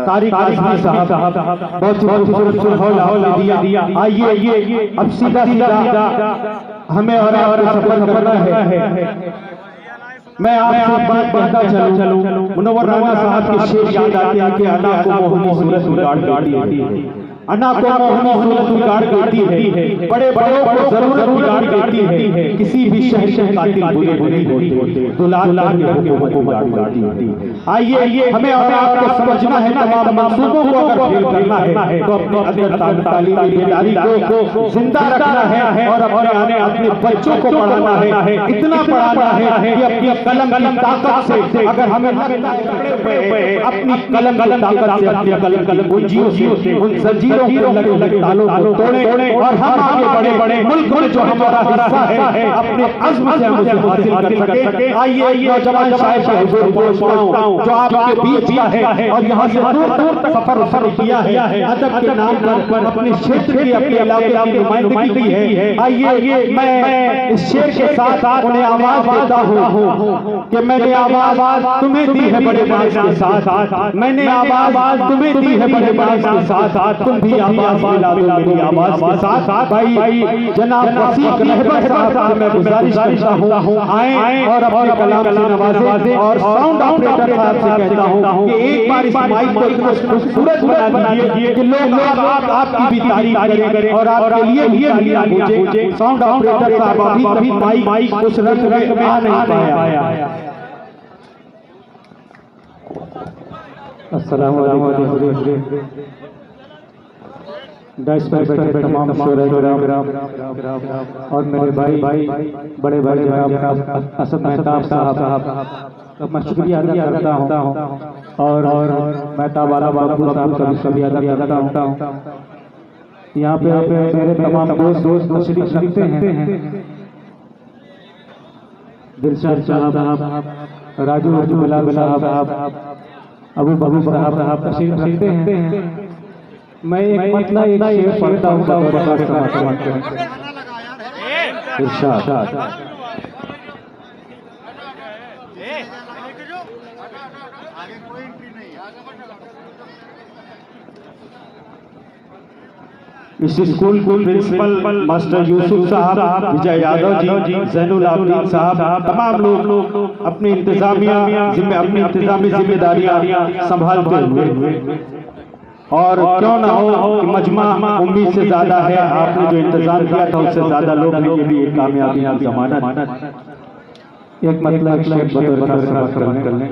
तारिक आज़मी साहब बहुत खूबसूरत दिया। आइए अब सीधा हमें और सफर करना है। मैं आपसे बात कहता चलूं, मुनव्वर राना साहब के शेर याद आते हैं कि अना को मोहनी सूरत उगाड़ देती है, अना को मोहनी सूरत उगाड़ देती है, बड़े बड़ों को जरूरत उगाड़ देती है, किसी भी शहर के कातिल बुरे नहीं होते, दुलार के हुकूमत उगाड़ देती है। आइए हमें और आपको समझना है, तमाम मंसूबों को अगर फेल करना है तो अपने अंदर तालीमी बेदारी को जिंदा रखना है और अपने बच्चों को पढ़ाना है, इतना पढ़ाना है कि अपनी कलम की ताकत से, अगर हमें अपनी कलम की ताकत से, अपनी कलम गुंजियों से उन जंजीरों को लगे तालों को तोड़े और हम आगे बड़े मुल्क में जो हमारा हिस्सा है अपने अज़्म से हम उसे हासिल कर सके। आइए नौजवान शायर के हुजूर पहुंचता हूं जो आपके बीच है और यहाँ से दूर सफर किया है, अदब के नाम पर अपने क्षेत्र की, अपने इलाके की नुमाइंदगी की है। आइए मैं इस शेर के साथ उन्हें आवाज देता हूँ कि मैंने आवाज तुम्हें दी है बड़े बाज के साथ, मैंने आवाज तुम्हें दी है बड़े बाज के साथ, तुम भी आवाज मिला दो मेरी आवाज के साथ। भाई जनाब वसीक रहबर साहब से मैं गुजारिश करता हूँ आए और अपने कलाम से नवाजे और साउंड ऑपरेटर साहब से कहता हूँ कि एक बार इस माइक को इतना खूबसूरत बना दीजिए कि लोग आपकी भी तारीफ करें और आपके लिए मुझे साउंड ऑपरेटर साहब अभी माइक उस रंग में आ नहीं पाया। अस्सलाम वालेकुम डाइस पर बैठे तमाम और मेरे भाई बड़े जनाब असद मेहताब साहब मैं शुक्रिया अदा करता हूँ और मेहताब वाला बाबू साहब का भी शुक्रिया अदा करता हूँ। यहाँ पे मेरे तमाम दोस्त तशरीफ रखते हैं, दिलशाद साहब, राजू बिलाल साहब, अबू बकूर साहब तशरीफ रखते हैं। मैं एक मतलब एक शेर पढ़ता हूँ इरशाद। इस स्कूल के प्रिंसिपल मास्टर यूसुफ साहब, विजय यादव जी, जैनुल आबिदीन साहब, तमाम लोग अपनी इंतजामी जिम्मेदारियां संभालते हुए और क्यों ना हो कि मजमा उम्मीद से ज्यादा है, आपने जो इंतजार किया था उससे ज्यादा लोग के लिए कामयाबी की जमानत। एक मतलब करने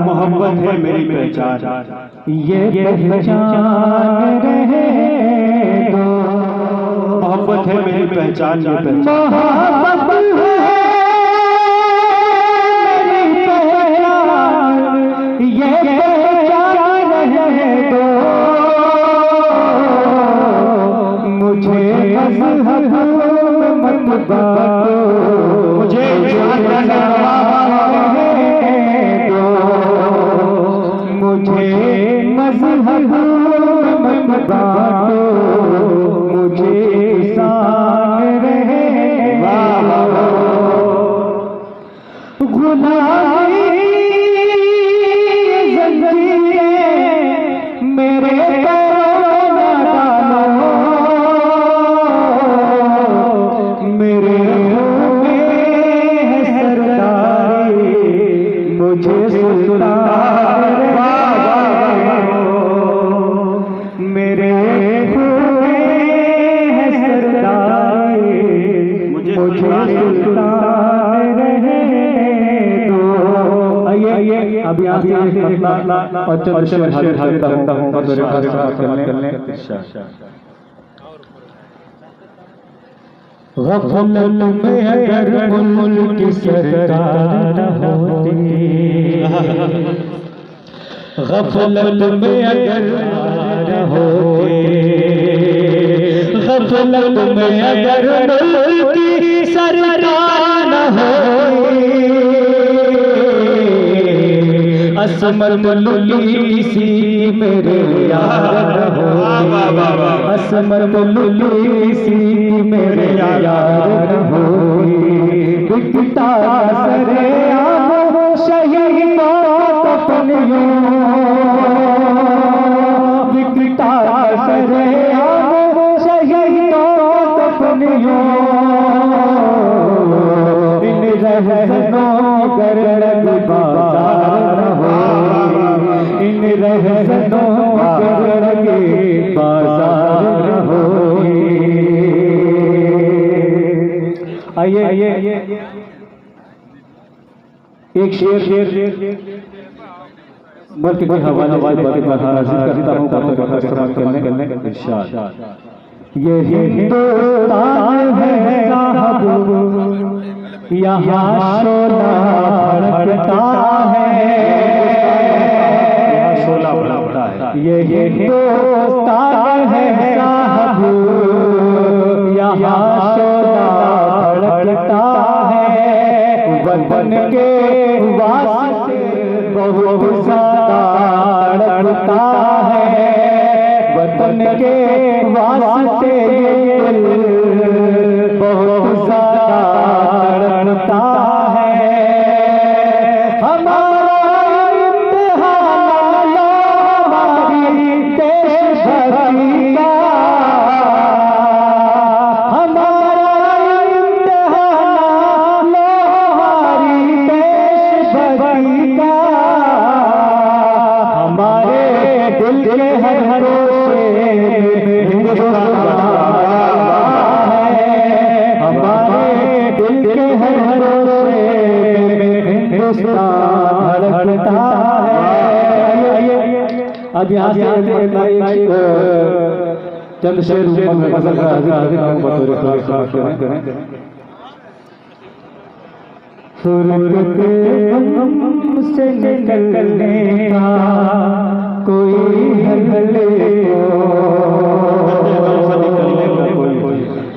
मोहब्बत है मेरी पहचान, ये पहचान रहे दो, मोहब्बत है मेरी पहचान, ये पहचान अभी और चल हाजिर करता हूँ करने गफलत में अगर मुल्क की सरकार होती, गफलत में अगर होती, गफलत में अगर मुल्क की सरकार होती, असमत लुली सी मेरे यार होगी, असमत लुली सी मेरे यार होगी, बिकता सरे आम शहीद अपनियों, बिकता सरे आम शहीद अपनियों, इन रहसनों कर लगी बाजार होगी, इन रहसनों कर लगी बाजार होगी। आइए एक शेर मर्द के हवाले से करता हूँ करने ये हिंदुस्तान है साहब, यहाँ शोला भड़कता है, शोला भड़कता है, ये हिंदुस्तान है साहब, यहाँ शोला भड़कता है, वतन के वास्ते बहुत ज़्यादा तड़पता है, वतन के वास्ते बहुत ज़्यादा तड़पता है, हमारा इम्तिहान लो हमारी देशभक्ति का, हमारा इम्तिहान लो हमारी देशभक्ति का, हमारे दिल के हर रोशे हिंदुस्तान है, हमारे दिल के हर रोशे हिंदुस्तान धड़कता है। अब यहाँ से चंद शेर मसल से निकलने का कोई हले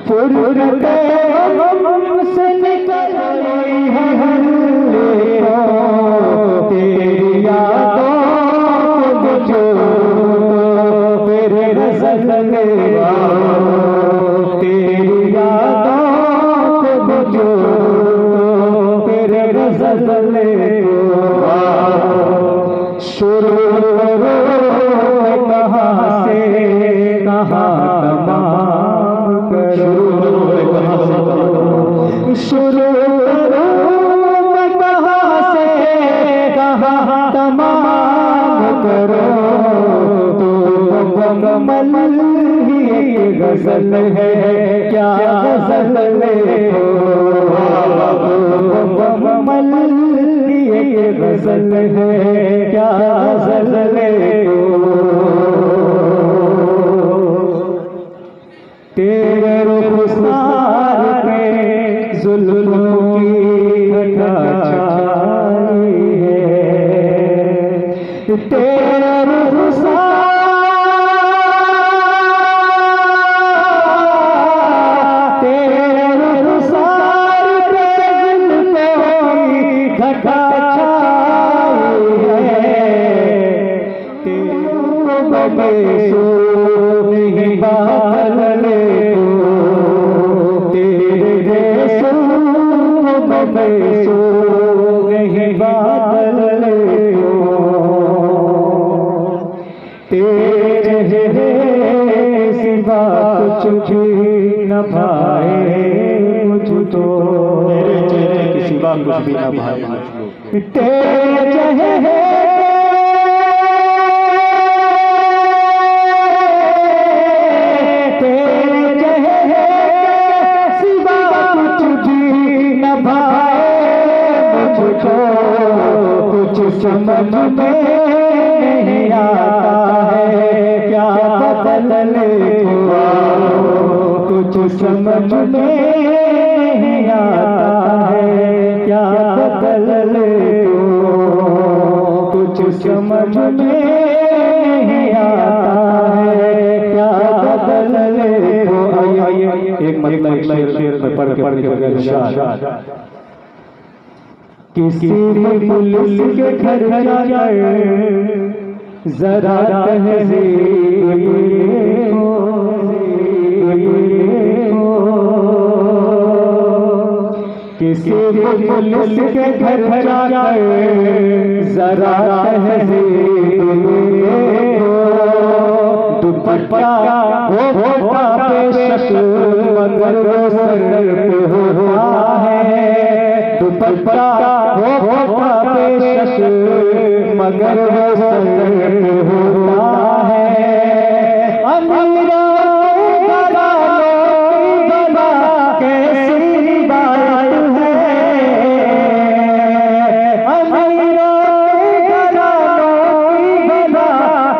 फुरते से निकलने हले तेरी यादों को जो तेरे रसले तेरी यादों को जो तेरे रसले शुरू कहाँ से कहाँ तमाम करो, शुरू कहाँ से कहाँ तमाम करो, तो मुकम्मल ही गजल है क्या गजल मुकम्मल ही गजल है क्या गजल तेरे रुखसार पे जुल्मों की छाई है, तेरे रुखसार कुछ भी न भाए मुझको, तेरे चेहरे के सिवा कुछ भी न भाए, तेरे चेहरे सिवा कुछ भी न भाए मुझको, कुछ समझ में नहीं आता है क्या बदले कुछ समझ में नहीं आता है क्या बदले कुछ समझ में नहीं आता है क्या बदले। एक मतलब शेर पढ़ के किसी भी पुलिस के घर जाकर जरा तहज़ीब किसी भी पुलिस के घर जाकर जरा तहज़ीब दुपट्टा होता पेश मगर वो सर पे होता है, दुपट्टा होता पेश मगर वो सर पे होता है। अमीरों कैसी बात है, अमीरों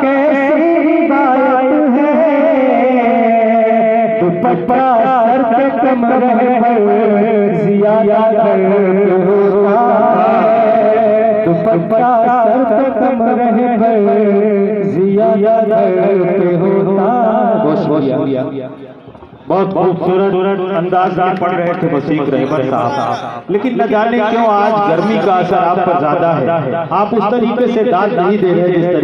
कैसी बात है। दुपट्टा सर पे कम रहे पर ज़ियादा दर्द होता है, दुपट्टा सर पे कम रहे पर ज़ियादा दर्द होता है। बहुत खूबसूरत अंदाज में पढ़ रहे थे वसीक रहबर साहब, लेकिन न जाने क्यों आज गर्मी का असर आप पर ज्यादा है। आप उस तरीके से दाद नहीं दे रहे जिस तरीके